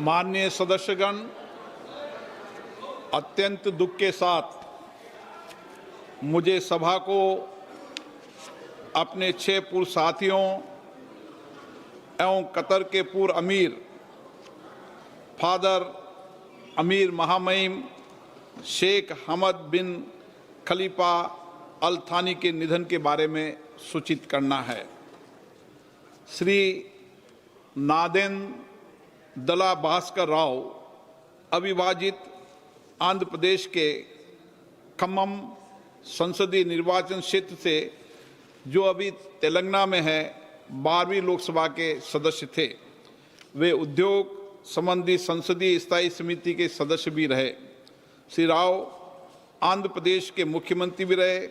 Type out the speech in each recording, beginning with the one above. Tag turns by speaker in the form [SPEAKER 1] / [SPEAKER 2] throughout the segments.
[SPEAKER 1] माननीय सदस्यगण, अत्यंत दुख के साथ मुझे सभा को अपने 6 पूर्व साथियों एवं कतर के पूर्व अमीर फादर अमीर महामहिम शेख हमद बिन खलीफा अल थानी के निधन के बारे में सूचित करना है। श्री नादेन दला भास्कर राव अविभाजित आंध्र प्रदेश के खम्मम संसदीय निर्वाचन क्षेत्र से, जो अभी तेलंगाना में है, 12वीं लोकसभा के सदस्य थे। वे उद्योग संबंधी संसदीय स्थायी समिति के सदस्य भी रहे। श्री राव आंध्र प्रदेश के मुख्यमंत्री भी रहे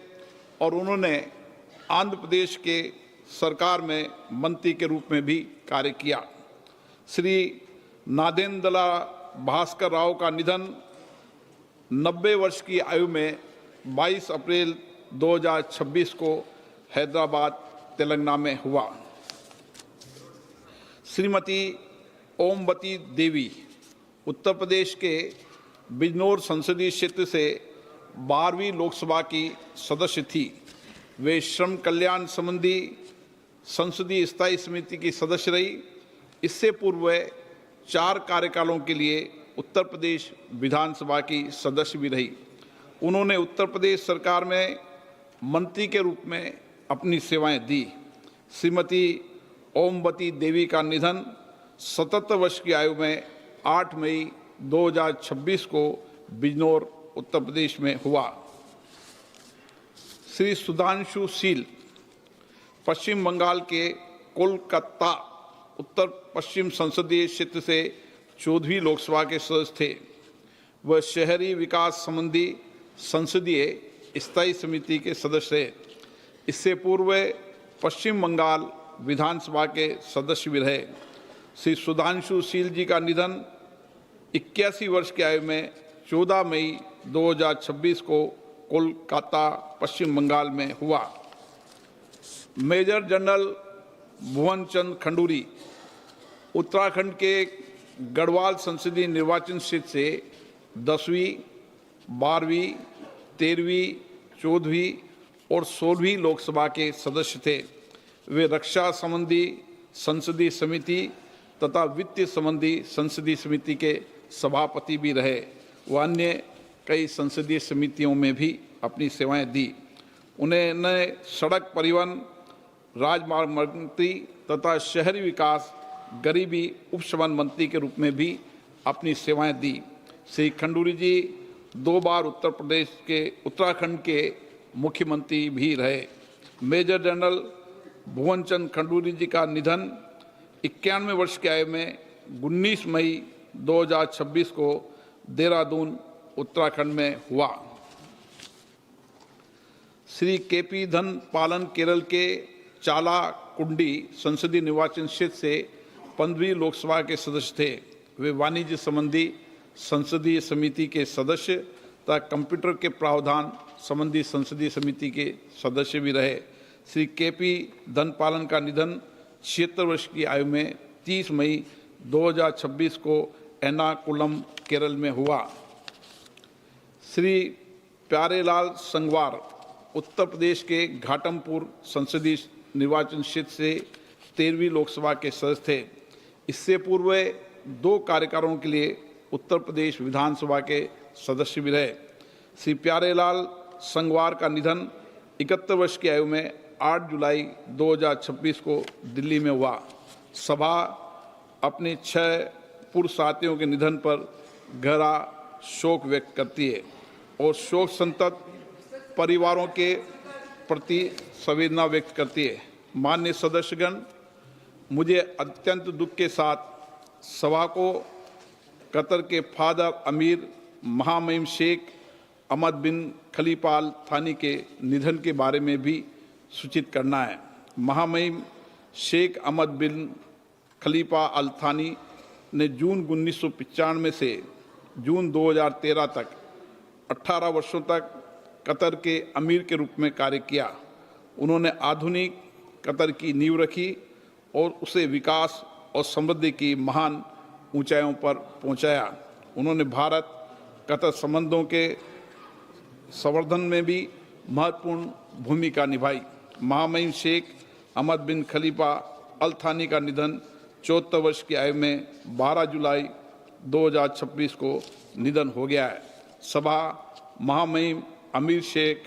[SPEAKER 1] और उन्होंने आंध्र प्रदेश के सरकार में मंत्री के रूप में भी कार्य किया। श्री नादेंदला भास्कर राव का निधन 90 वर्ष की आयु में 22 अप्रैल 2026 को हैदराबाद, तेलंगाना में हुआ। श्रीमती ओमवती देवी उत्तर प्रदेश के बिजनौर संसदीय क्षेत्र से 12वीं लोकसभा की सदस्य थी। वे श्रम कल्याण संबंधी संसदीय स्थायी समिति की सदस्य रही। इससे पूर्व वे 4 कार्यकालों के लिए उत्तर प्रदेश विधानसभा की सदस्य भी रही। उन्होंने उत्तर प्रदेश सरकार में मंत्री के रूप में अपनी सेवाएं दी। श्रीमती ओमवती देवी का निधन 77 वर्ष की आयु में 8 मई 2026 को बिजनौर, उत्तर प्रदेश में हुआ। श्री सुधांशु शील पश्चिम बंगाल के कोलकाता उत्तर पश्चिम संसदीय क्षेत्र से 14वीं लोकसभा के सदस्य थे। वह शहरी विकास संबंधी संसदीय स्थायी समिति के सदस्य थे। इससे पूर्व पश्चिम बंगाल विधानसभा के सदस्य भी रहे। श्री सुधांशु शील जी का निधन 81 वर्ष की आयु में 14 मई 2026 को कोलकाता, पश्चिम बंगाल में हुआ। मेजर जनरल भुवन चंद खंडूरी उत्तराखंड के गढ़वाल संसदीय निर्वाचन क्षेत्र से 10वीं, 12वीं, 13वीं, 14वीं और 16वीं लोकसभा के सदस्य थे। वे रक्षा संबंधी संसदीय समिति तथा वित्त संबंधी संसदीय समिति के सभापति भी रहे। वह अन्य कई संसदीय समितियों में भी अपनी सेवाएं दी। उन्होंने सड़क परिवहन, राजमार्ग मंत्री तथा शहरी विकास, गरीबी उपशमन मंत्री के रूप में भी अपनी सेवाएं दी। श्री खंडूरी जी 2 बार उत्तराखंड के मुख्यमंत्री भी रहे। मेजर जनरल भुवन चंद खंडूरी जी का निधन 91 वर्ष की आयु में 19 मई 2026 को देहरादून, उत्तराखंड में हुआ। श्री केपी धन पालन केरल के चाला कुंडी संसदीय निर्वाचन क्षेत्र से 15वीं लोकसभा के सदस्य थे। वे वाणिज्य संबंधी संसदीय समिति के सदस्य तथा कंप्यूटर के प्रावधान संबंधी संसदीय समिति के सदस्य भी रहे। श्री केपी धन पालन का निधन 76 वर्ष की आयु में 30 मई 2026 को एर्नाकुलम, केरल में हुआ। श्री प्यारेलाल संगवार उत्तर प्रदेश के घाटमपुर संसदीय निर्वाचन क्षेत्र से 13वीं लोकसभा के सदस्य थे। इससे पूर्व 2 कार्यकालों के लिए उत्तर प्रदेश विधानसभा के सदस्य भी रहे। श्री प्यारेलाल संगवार का निधन 71 वर्ष की आयु में 8 जुलाई 2026 को दिल्ली में हुआ। सभा अपने 6 पूर्व साथियों के निधन पर गहरा शोक व्यक्त करती है और शोक संतप्त परिवारों के प्रति संवेदना व्यक्त करती है। माननीय सदस्यगण, मुझे अत्यंत दुख के साथ सभा को कतर के फादर अमीर महामहिम शेख अहमद बिन खलीफा अल थानी के निधन के बारे में भी सूचित करना है। महामहिम शेख अहमद बिन खलीफा अल थानी ने जून 1995 से जून 2013 तक 18 वर्षों तक कतर के अमीर के रूप में कार्य किया। उन्होंने आधुनिक कतर की नींव रखी और उसे विकास और समृद्धि की महान ऊंचाइयों पर पहुंचाया। उन्होंने भारत कतर संबंधों के संवर्धन में भी महत्वपूर्ण भूमिका निभाई। महामहिम शेख अहमद बिन खलीफा अल थानी का निधन 74 वर्ष की आयु में 12 जुलाई 2026 को निधन हो गया है। सभा महामहिम अमीर शेख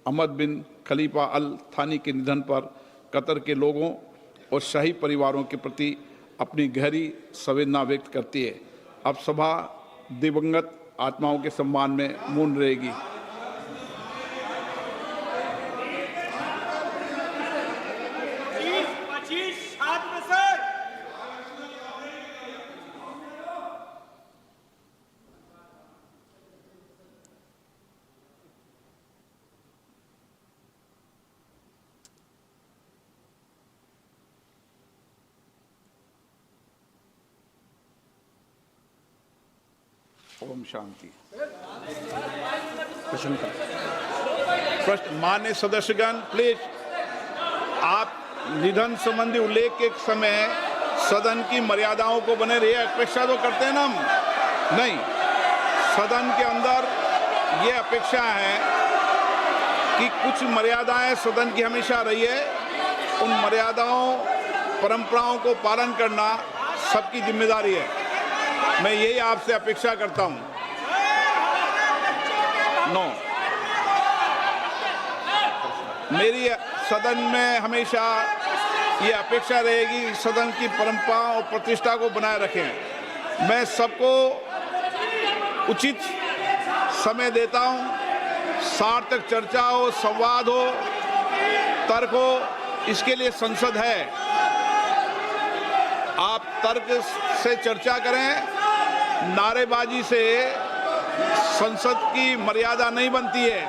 [SPEAKER 1] अहमद बिन खलीफा अल थानी के निधन पर कतर के लोगों और शाही परिवारों के प्रति अपनी गहरी संवेदना व्यक्त करती है। अब सभा दिवंगत आत्माओं के सम्मान में मौन रहेगी। ओम शांति। प्रश्न मान्य सदस्यगण, प्लीज आप निधन संबंधी उल्लेख के समय सदन की मर्यादाओं को बने रहिए। अपेक्षा तो करते हैं ना हम, नहीं, सदन के अंदर ये अपेक्षा है कि कुछ मर्यादाएं सदन की हमेशा रही है। उन मर्यादाओं परंपराओं को पालन करना सबकी जिम्मेदारी है। मैं यही आपसे अपेक्षा करता हूं। नो, मेरी सदन में हमेशा ये अपेक्षा रहेगी सदन की परंपरा और प्रतिष्ठा को बनाए रखें। मैं सबको उचित समय देता हूं, सार्थक चर्चा हो, संवाद हो, तर्क हो, इसके लिए संसद है। आप तर्क से चर्चा करें, नारेबाजी से संसद की मर्यादा नहीं बनती है।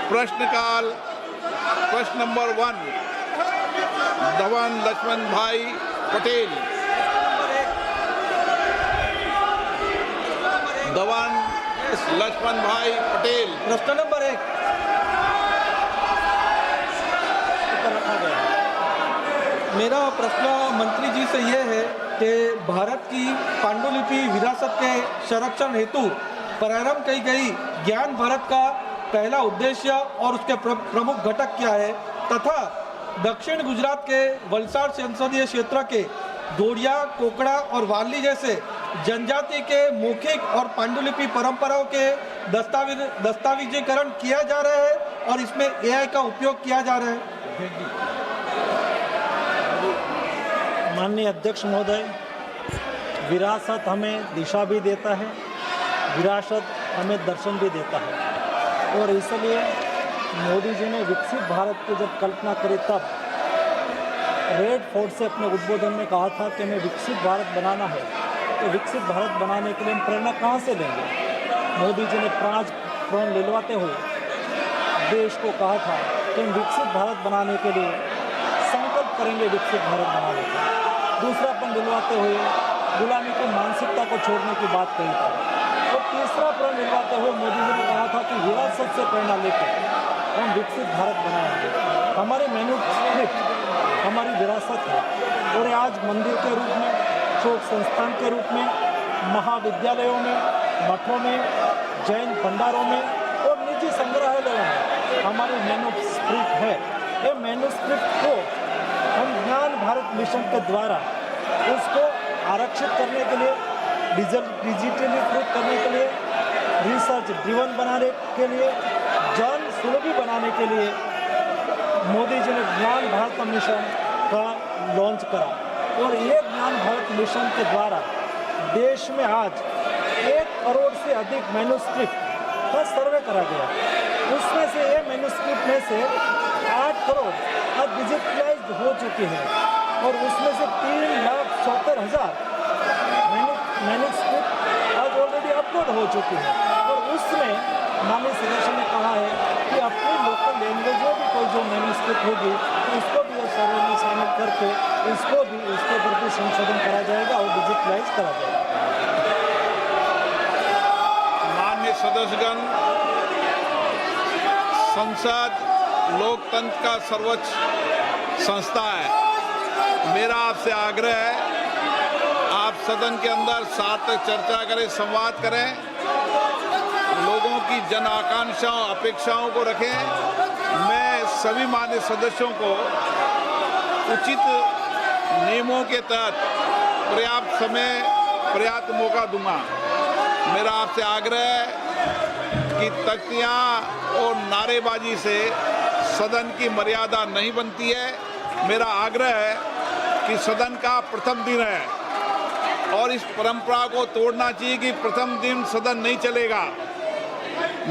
[SPEAKER 1] प्रश्नकाल। प्रश्न नंबर 1 धवन लक्ष्मण भाई पटेल। धवन लक्ष्मण भाई पटेल।
[SPEAKER 2] प्रश्न नंबर 1 मेरा प्रश्न मंत्री जी से यह है कि भारत की पांडुलिपि विरासत के संरक्षण हेतु प्रारंभ की गई ज्ञान भारत का पहला उद्देश्य और उसके प्रमुख घटक क्या है, तथा दक्षिण गुजरात के वलसाड संसदीय क्षेत्र के दोड़िया, कोकड़ा और वाली जैसे जनजाति के मौखिक और पांडुलिपि परंपराओं के दस्तावेजीकरण किया जा रहा है और इसमें AI का उपयोग किया जा रहा है।
[SPEAKER 3] माननीय अध्यक्ष महोदय, विरासत हमें दिशा भी देता है, विरासत हमें दर्शन भी देता है और इसलिए मोदी जी ने विकसित भारत की जब कल्पना करी तब रेड फोर्ट से अपने उद्बोधन में कहा था कि हमें विकसित भारत बनाना है। तो विकसित भारत बनाने के लिए हम प्रेरणा कहाँ से लेंगे? मोदी जी ने 5 प्रण लिलवाते हुए देश को कहा था कि हम विकसित भारत बनाने के लिए संकल्प करेंगे, विकसित भारत बनाने का। दूसरा प्रण दिलवाते हुए गुलामी की मानसिकता को छोड़ने की बात कही थी और तीसरा प्रण दिलवाते हुए मोदी जी ने कहा था कि विरासत से प्रेरणा लेकर हम विकसित भारत बनाएंगे। हमारे मैन्युस्क्रिप्ट हमारी विरासत है और आज मंदिर के रूप में, शोक संस्थान के रूप में, महाविद्यालयों में, मठों में, जैन भंडारों में और निजी संग्रहालयों में हमारी मैन्युस्क्रिप्ट है। ये मैन्युस्क्रिप्ट को हम ज्ञान भारत मिशन के द्वारा उसको आरक्षित करने के लिए, डिजिटलीकृत करने के लिए, रिसर्च ड्रिवन बनाने के लिए, जन सुलभी बनाने के लिए मोदी जी ने ज्ञान भारत मिशन का लॉन्च करा और ये ज्ञान भारत मिशन के द्वारा देश में आज 1 करोड़ से अधिक मैन्युस्क्रिप्ट का सर्वे करा गया। उसमें से ये मैन्युस्क्रिप्ट में से 8 करोड़ अब डिजिटलाइज्ड हो चुके हैं और उसमें से 3,70,000 मैन्युस्क्रिप्ट आज ऑलरेडी अपलोड हो चुके हैं और उसमें माननीय सदस्य ने कहा है कि अपनी लोकल लैंग्वेज में भी कोई जो मैन्युस्क्रिप्ट होगी तो उसको भी इस सर्वे में शामिल करके उसको भी उसके ऊपर भी संशोधन करा जाएगा और डिजिटलाइज करा जाएगा।
[SPEAKER 1] माननीय सदस्यगण, संसद लोकतंत्र का सर्वोच्च संस्था है। मेरा आपसे आग्रह है, आप सदन के अंदर सार्थक चर्चा करें, संवाद करें, लोगों की जन आकांक्षाओं अपेक्षाओं को रखें। मैं सभी मान्य सदस्यों को उचित नियमों के तहत पर्याप्त समय, पर्याप्त मौका दूंगा। मेरा आपसे आग्रह है कि तख्तियां और नारेबाजी से सदन की मर्यादा नहीं बनती है। मेरा आग्रह है कि सदन का प्रथम दिन है और इस परंपरा को तोड़ना चाहिए कि प्रथम दिन सदन नहीं चलेगा।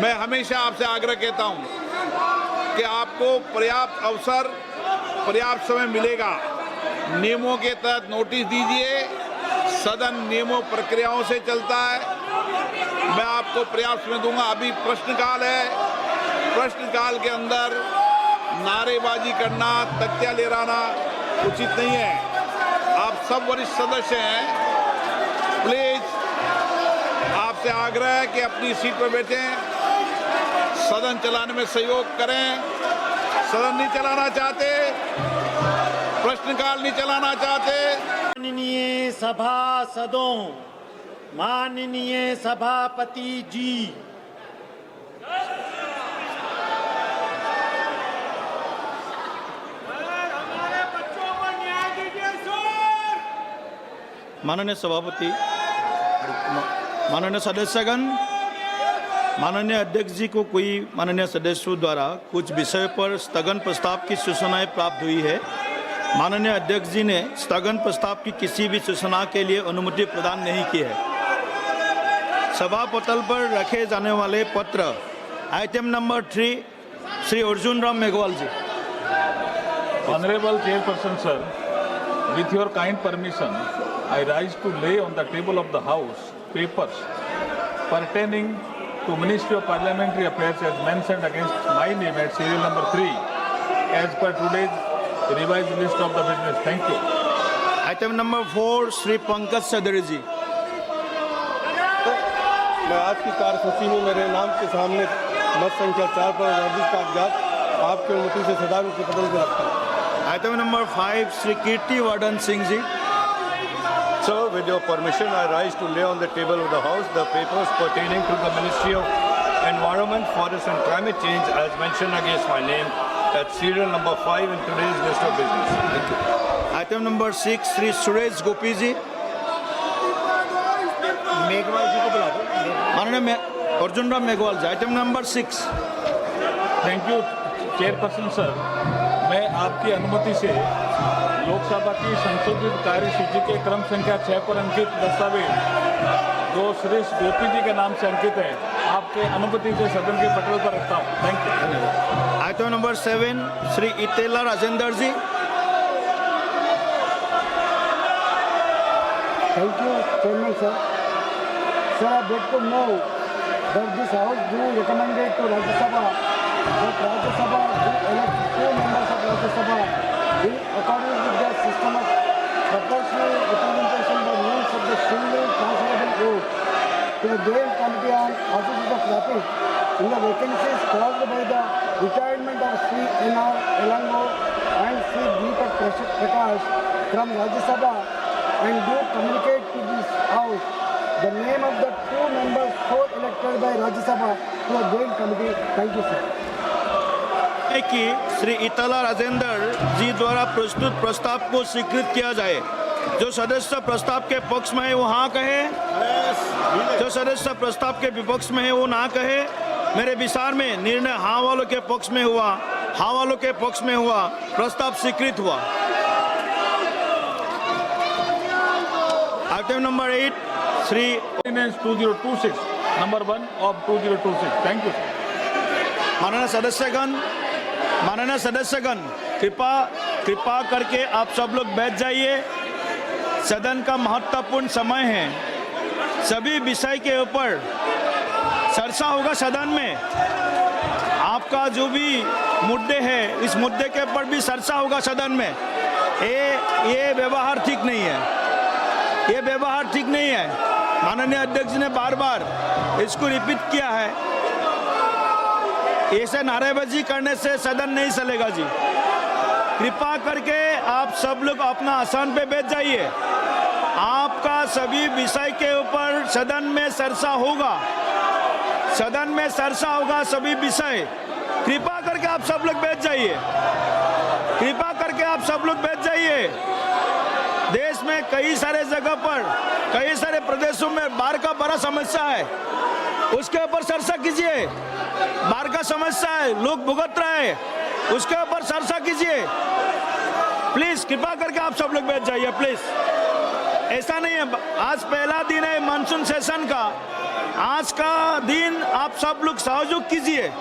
[SPEAKER 1] मैं हमेशा आपसे आग्रह कहता हूं कि आपको पर्याप्त अवसर, पर्याप्त समय मिलेगा। नियमों के तहत नोटिस दीजिए, सदन नियमों प्रक्रियाओं से चलता है। मैं आपको पर्याप्त समय दूंगा। अभी प्रश्नकाल है, प्रश्नकाल के अंदर नारेबाजी करना, तख्तियां लहराना उचित नहीं है। आप सब वरिष्ठ सदस्य हैं, प्लीज आपसे आग्रह है कि अपनी सीट पर बैठें, सदन चलाने में सहयोग करें। सदन नहीं चलाना चाहते, प्रश्नकाल नहीं चलाना चाहते।
[SPEAKER 4] माननीय सभासदों, माननीय सभापति जी,
[SPEAKER 5] माननीय सभापति, माननीय सदस्यगण, माननीय अध्यक्ष जी को कोई माननीय सदस्यों द्वारा कुछ विषय पर स्थगन प्रस्ताव की सूचनाएं प्राप्त हुई है। माननीय अध्यक्ष जी ने स्थगन प्रस्ताव की किसी भी सूचना के लिए अनुमति प्रदान नहीं की है। सभा पटल पर रखे जाने वाले पत्र item number 3 Shri Arjun Ram Meghwal ji.
[SPEAKER 6] Honorable Chairperson sir, with your kind permission, I rise to lay on the table of the House papers pertaining to Ministry of Parliamentary Affairs as mentioned against my name at serial number 3 as per today's revised list of the business. Thank you.
[SPEAKER 5] Item number 4 Shri Pankaj Chaudhary ji.
[SPEAKER 7] मैं आज की कार्यसूची में मेरे नाम के सामने मत संख्या 4 पर वर्जित कागजात आपकी अनुमति से सदा रूप से बदल के रखता हूँ।
[SPEAKER 5] Item number 5 Shri Kirti Vardhan Singh ji.
[SPEAKER 7] Sir, with your permission, I rise to lay on the table of the House the papers pertaining to the Ministry of Environment, Forest and Climate Change as mentioned against my name at serial number 5 in today's list of business. Thank you.
[SPEAKER 5] Item number 6 Shri Suresh Gopi ji.
[SPEAKER 7] Meghwal ji को बुला दो।
[SPEAKER 5] माननीय Arjun Ram Meghwal ji. Item number 6।
[SPEAKER 6] Thank you chairperson sir. मैं आपकी अनुमति से लोकसभा की संशोधित कार्यसूची के क्रम संख्या 6 पर अंकित दस्तावेज जो श्री गोपी जी के नाम से अंकित है, आपके अनुमति से सदन के पटल पर रखता हूँ। Thank you.
[SPEAKER 5] Item number 7 Shri Eatala Rajender ji.
[SPEAKER 8] Thank you, Chairman sir. Sir, I beg to know that this House do recommended to Rajya Sabha that Rajya Sabha do elect 2 members of Rajya Sabha in accordance with the system of proportional representation by means of the single transferable vote to the Joint Committee on Offices of Traffic in the vacancies caused by the retirement of Sri N.R. Elango and Sri Deepak Prakash from Rajya Sabha, and do communicate to this House the name of the 2 members so elected by Rajya Sabha to a joint committee. Thank you, sir.
[SPEAKER 5] कि श्री इतेला राजेंद्र जी द्वारा प्रस्तुत प्रस्ताव को स्वीकृत किया जाए। जो सदस्य प्रस्ताव के पक्ष में है वो हाँ कहे, जो सदस्य प्रस्ताव के विपक्ष में है वो ना कहे। मेरे विचार में निर्णय हाँ वालों के पक्ष में हुआ, हाँ वालों के पक्ष में हुआ, प्रस्ताव स्वीकृत हुआ। Item number 8 Shri
[SPEAKER 6] Ordinance 2026 number 1 of 2026. Thank you.
[SPEAKER 5] माननीय सदस्यगण, कृपा करके आप सब लोग बैठ जाइए। सदन का महत्वपूर्ण समय है। सभी विषय के ऊपर चर्चा होगा सदन में। आपका जो भी मुद्दे हैं, इस मुद्दे के ऊपर भी चर्चा होगा सदन में। ये व्यवहार ठीक नहीं है, ये व्यवहार ठीक नहीं है। माननीय अध्यक्ष ने बार बार इसको रिपीट किया है। ऐसे नारेबाजी करने से सदन नहीं चलेगा जी। कृपा करके आप सब लोग अपना आसन पे बैठ जाइए। आपका सभी विषय के ऊपर सदन में चर्चा होगा, सदन में चर्चा होगा सभी विषय। कृपा करके आप सब लोग बैठ जाइए, कृपा करके आप सब लोग बैठ जाइए। देश में कई सारे जगह पर, कई सारे प्रदेशों में बाढ़ का बड़ा समस्या है, उसके ऊपर चर्चा कीजिए। बाढ़ का समस्या है, लोग भुगत रहे हैं, उसके ऊपर चर्चा कीजिए। प्लीज कृपा करके आप सब लोग बैठ जाइए प्लीज। ऐसा नहीं है, आज पहला दिन है मानसून सेशन का, आज का दिन आप सब लोग सहयोग कीजिए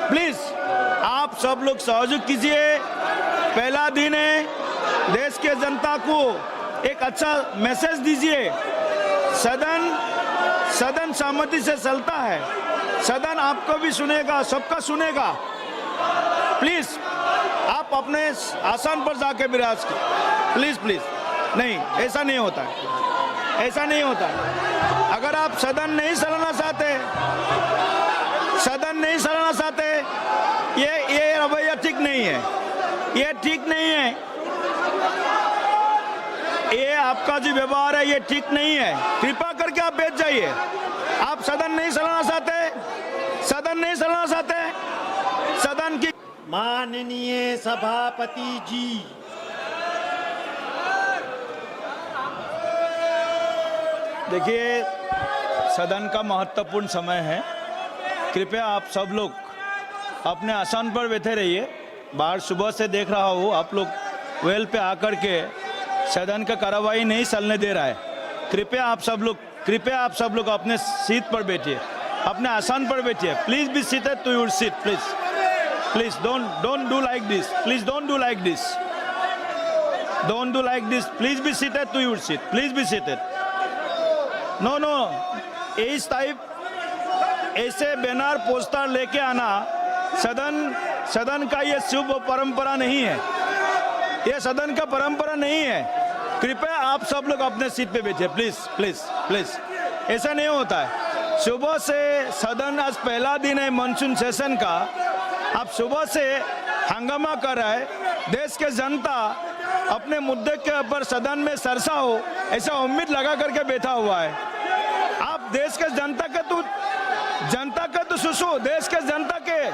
[SPEAKER 5] प्लीज, आप सब लोग सहयोग कीजिए। पहला दिन है, देश के जनता को एक अच्छा मैसेज दीजिए। सदन सहमति से चलता है, सदन आपको भी सुनेगा, सबका सुनेगा। प्लीज आप अपने आसन पर जाके विराज कीजिए प्लीज प्लीज। नहीं, ऐसा नहीं होता है, ऐसा नहीं होता है। अगर आप सदन नहीं चलाना चाहते, सदन नहीं चलाना चाहते, ये रवैया ठीक नहीं है, ये ठीक नहीं है, ये आपका जो व्यवहार है ये ठीक नहीं है। कृपा करके आप बैठ जाइए। आप सदन नहीं चलाना चाहते, सदन नहीं चलाना चाहते, सदन की
[SPEAKER 4] माननीय सभापति जी,
[SPEAKER 5] देखिए सदन का महत्वपूर्ण समय है, कृपया आप सब लोग अपने आसन पर बैठे रहिए। बाहर सुबह से देख रहा हूँ आप लोग वेल पे आकर के सदन का कार्रवाई नहीं चलने दे रहा है। कृपया आप सब लोग अपने सीट पर बैठिए, अपने आसन पर बैठिए। Please be seated to your seat please, please don't do like this, please don't do like this, don't do like this, please be seated to your seat, please be seated. No इस type ऐसे banner poster लेके आना सदन का ये शुभ परंपरा नहीं है, ये सदन का परंपरा नहीं है। कृपया आप सब लोग अपने सीट पे बैठिए प्लीज प्लीज प्लीज, ऐसा नहीं होता है। सुबह से सदन, आज पहला दिन है मानसून सेशन का, आप सुबह से हंगामा कर रहा है। देश के जनता अपने मुद्दे के ऊपर सदन में चर्चा हो ऐसा उम्मीद लगा करके बैठा हुआ है। आप देश के जनता का तो सुसो, देश के जनता के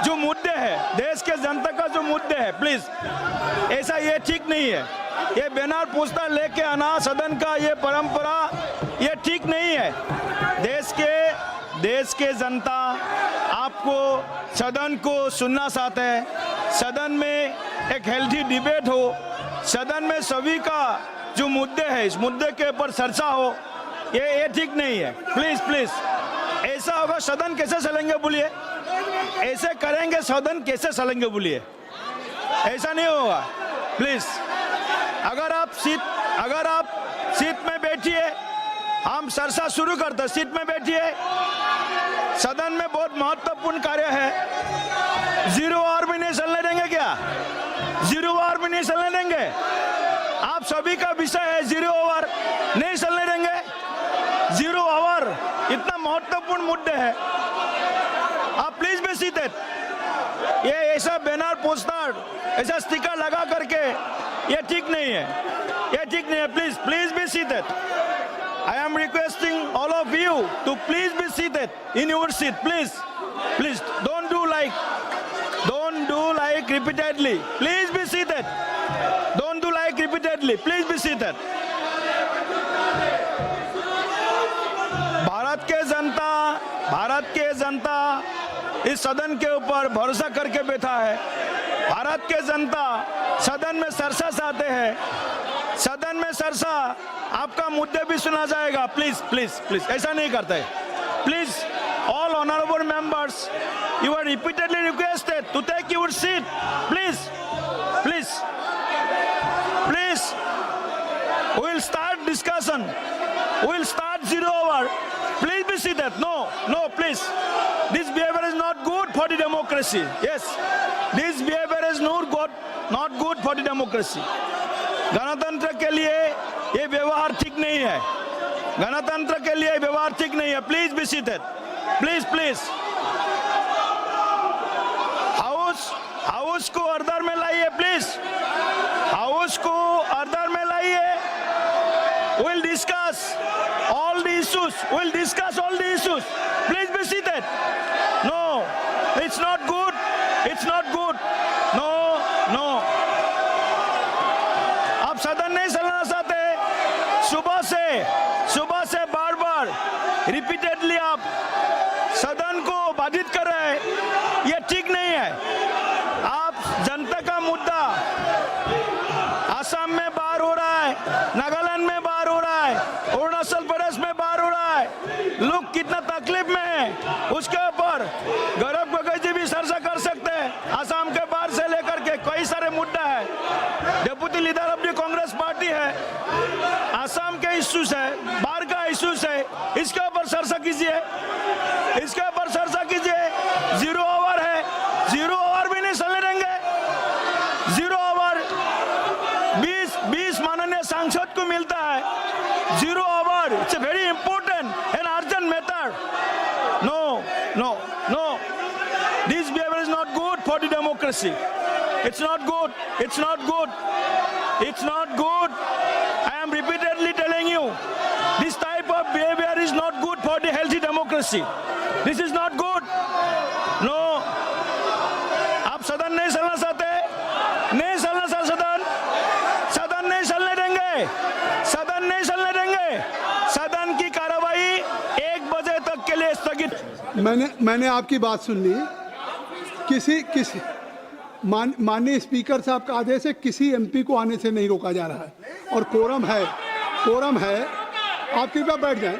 [SPEAKER 5] जो मुद्दे हैं, देश के जनता का जो मुद्दे हैं, प्लीज ऐसा ये ठीक नहीं है। ये बैनर पोस्टर लेके आना सदन का ये परंपरा ये ठीक नहीं है। देश के जनता आपको सदन को सुनना चाहते हैं, सदन में एक हेल्थी डिबेट हो, सदन में सभी का जो मुद्दे है इस मुद्दे के ऊपर चर्चा हो, ये ठीक नहीं है। प्लीज प्लीज, ऐसा होगा सदन कैसे चलेंगे बोलिए, ऐसे करेंगे सदन कैसे चलेंगे बोलिए, ऐसा नहीं होगा। प्लीज अगर आप सीट में बैठिए, हम चर्चा शुरू करते, सीट में बैठिए। सदन में बहुत महत्वपूर्ण कार्य है, 0 आवर भी नहीं चलने देंगे क्या, 0 आवर भी नहीं चलने देंगे। आप सभी का विषय है 0 आवर नहीं चलने देंगे, 0 आवर, इतना महत्वपूर्ण मुद्दे है। आप प्लीज बी सीटेड। ये ऐसा बैनर पोस्टर ऐसा स्टिकर लगा करके ये ठीक नहीं है, ये ठीक नहीं है। Please be seated. I am requesting all of you to please be seated in your seat, please. Please don't do like repeatedly. Please be seated. Don't do like repeatedly. Please be seated. Bharat के जनता इस सदन के ऊपर भरोसा करके बैठा है। भारत के जनता सदन में चर्चा चाहते हैं, सदन में चर्चा आपका मुद्दे भी सुना जाएगा। प्लीज प्लीज प्लीज ऐसा नहीं करते। Please all honourable members, you are repeatedly requested to take your seat. Please please please, we will start discussion, we will start 0 hour. Please be seated. No please, this behavior is not good for the democracy. Yes, this behavior is not good for the democracy. गणतंत्र के लिए ये व्यवहार ठीक नहीं है, गणतंत्र के लिए व्यवहार ठीक नहीं है। Please be seated, please please house को अर्दर में लाइए प्लीज, हाउस को अर्दर में लाइए। We'll discuss all the issues. We'll discuss all the issues. Please be seated. No, it's not good. It's not good. No, no. आप सदन नहीं चलाना चाहते। सुबह से बार-बार रिपीटेडली आप सदन को बाधित कर रहे हैं। ये ठीक नहीं है। आप जनता का मुद्दा असम में बाहर हो रहा है, नागालैंड में बाहर हो रहा है, अरुणाचल प्रदेश में बाहर हो रहा है। लोग कितना तकलीफ में है उसके ऊपर गौरव गोगोई जी भी चर्चा कर सकते हैं। असम के बाहर से लेकर के कई सारे मुद्दा है। Deputy leader of the Congress party है, असम के इश्यूज है, बाहर का इश्यूज है, इसके ऊपर चर्चा कीजिए, इसके ऊपर चर्चा कीजिए। 0 ओवर है, 0 ओवर भी नहीं चलने देंगे। 0 ओवर 20 माननीय सांसद को मिलता है। 0 over, it's a very important and urgent matter. No no no, this behaviour is not good for the democracy. It's not good. It's not good. It's not good. I am repeatedly telling you, this type of behavior is not good for the healthy democracy. This is not good. No. आप सदन नहीं चलना चाहते? नहीं चलना चाहते सदन? सदन नहीं चलने देंगे। सदन नहीं चलने देंगे। सदन की कार्रवाई 1 बजे तक के लिए स्थगित।
[SPEAKER 8] मैंने आपकी बात सुन ली। किसी माननीय स्पीकर साहब का आदेश है, किसी एमपी को आने से नहीं रोका जा रहा है और कोरम है। आप कृपया बैठ जाएं।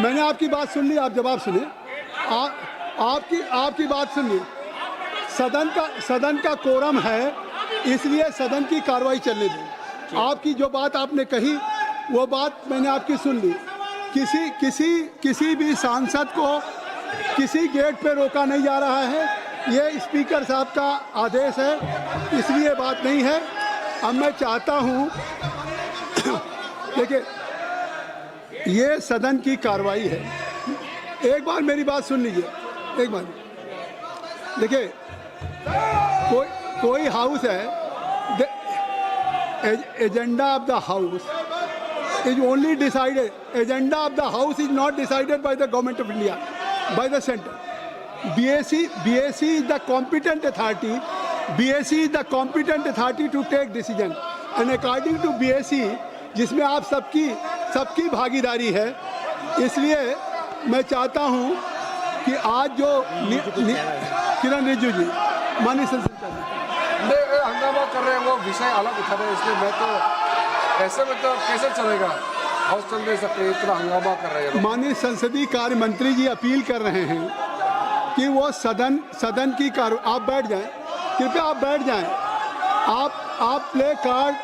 [SPEAKER 8] मैंने आपकी बात सुन ली, आप जवाब सुने। आपकी बात सुन ली। सदन का कोरम है, इसलिए सदन की कार्रवाई चलने दें। आपकी जो बात आपने कही वो बात मैंने आपकी सुन ली। किसी भी सांसद को किसी गेट पे रोका नहीं जा रहा है। ये स्पीकर साहब का आदेश है, इसलिए बात नहीं है। अब मैं चाहता हूँ देखिए, ये सदन की कार्रवाई है। एक बार मेरी बात सुन लीजिए, एक बार देखिए। कोई हाउस है, agenda of the house is only decided, agenda of the house is not decided by the government of India, by the center. BAC is the competent authority. BAC is the competent authority to take decision. And according to BAC, जिसमें आप सबकी भागीदारी है, इसलिए मैं चाहता हूं कि आज जो किरण रिजिजू जी माननीय संसद
[SPEAKER 9] हंगामा कर रहे हैं, वो विषय अलग उठा रहे हैं, इसलिए मैं तो ऐसे में तो कैसे चलेगा, हाउस चल नहीं सकते, इतना हंगामा कर रहे हैं।
[SPEAKER 8] माननीय संसदीय कार्य मंत्री जी अपील कर रहे हैं कि वो सदन की कार्य, आप बैठ जाएं, कृपया आप बैठ जाएं। आप प्ले कार्ड,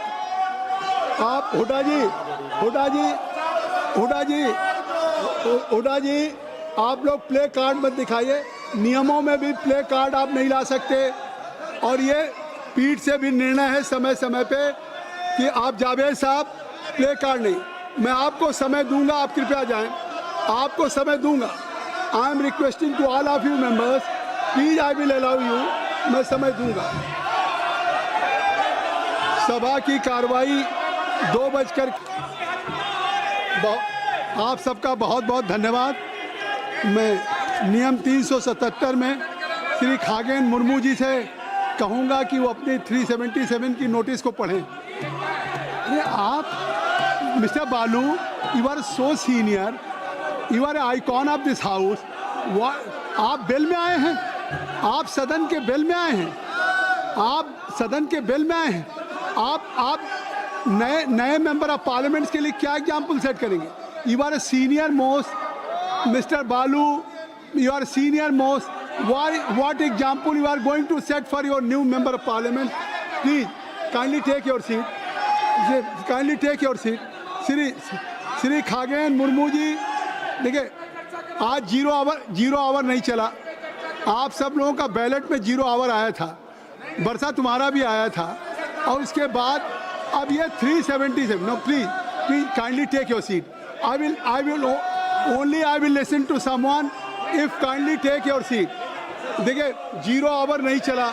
[SPEAKER 8] आप हुड्डा जी आप लोग प्ले कार्ड मत दिखाइए। नियमों में भी प्ले कार्ड आप नहीं ला सकते, और ये पीठ से भी निर्णय है समय समय पे कि आप जावेद साहब प्ले कार्ड नहीं। मैं आपको समय दूंगा, आप कृपया जाएं, आपको समय दूंगा। I am requesting to all of you members, please I will allow you, मैं समय दूंगा। सभा की कार्रवाई 2 बजकर। आप सबका बहुत बहुत धन्यवाद। मैं नियम 377 में श्री खागेन मुर्मू जी से कहूँगा कि वो अपने 377 की नोटिस को पढ़ें। अरे आप मिस्टर बालू, you are so senior, you are icon of this house. आप बेल में आए हैं, आप सदन के बेल में आए हैं, आप सदन के बेल में आए हैं। आप नए मेंबर ऑफ पार्लियामेंट्स के लिए क्या एग्जाम्पल सेट करेंगे? You are a senior most, mister बालू, you are senior most. What example you are going to set for your new member of parliament? Please, kindly take your seat. Kindly take your seat. Shri Khagen Murmu ji, देखिए आज 0 our नहीं चला। आप सब लोगों का ballot में 0 आवर आया था, बरसा तुम्हारा भी आया था, और उसके बाद अब ये 377। No please kindly take your seat. I will listen to someone if kindly take your seat. देखिए 0 आवर नहीं चला,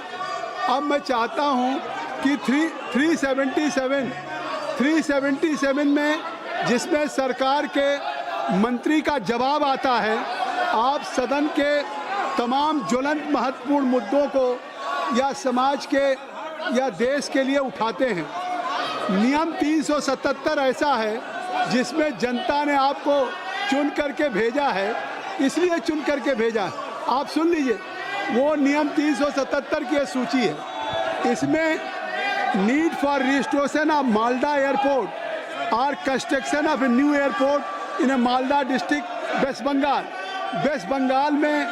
[SPEAKER 8] अब मैं चाहता हूं कि 377 में जिसमें सरकार के मंत्री का जवाब आता है, आप सदन के तमाम ज्वलंत महत्वपूर्ण मुद्दों को या समाज के या देश के लिए उठाते हैं। नियम 377 ऐसा है जिसमें जनता ने आपको चुन करके भेजा है, इसलिए चुन करके भेजा है। आप सुन लीजिए, वो नियम 377 की सूची है। इसमें need for restoration of Malda airport और construction of a new airport in a Malda district West Bengal. West Bengal में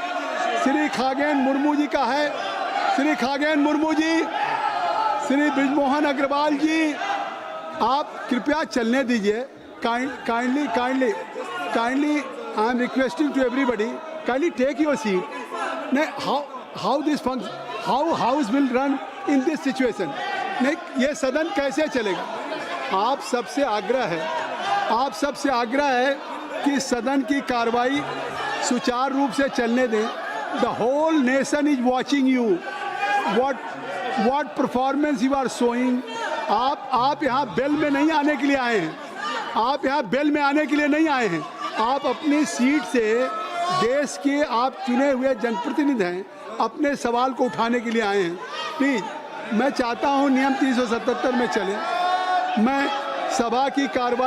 [SPEAKER 8] श्री खगेन मुर्मू जी का है। श्री खगेन मुर्मू जी, श्री ब्रिजमोहन अग्रवाल जी, आप कृपया चलने दीजिए। Kindly I am requesting to everybody, kindly take your seat. How this function, how house will run in this situation? नहीं, ये सदन कैसे चलेगा? आप सबसे आग्रह है कि सदन की कार्रवाई सुचारू रूप से चलने दें। The whole nation is watching you, what performance you are showing. आप यहाँ बेल में नहीं आने के लिए आए हैं, आप यहाँ बेल में आने के लिए नहीं आए हैं। आप अपनी सीट से, देश के आप चुने हुए जनप्रतिनिधि हैं, अपने सवाल को उठाने के लिए आए हैं। प्लीज़, मैं चाहता हूँ नियम 377 में चले। मैं सभा की कार्रवाई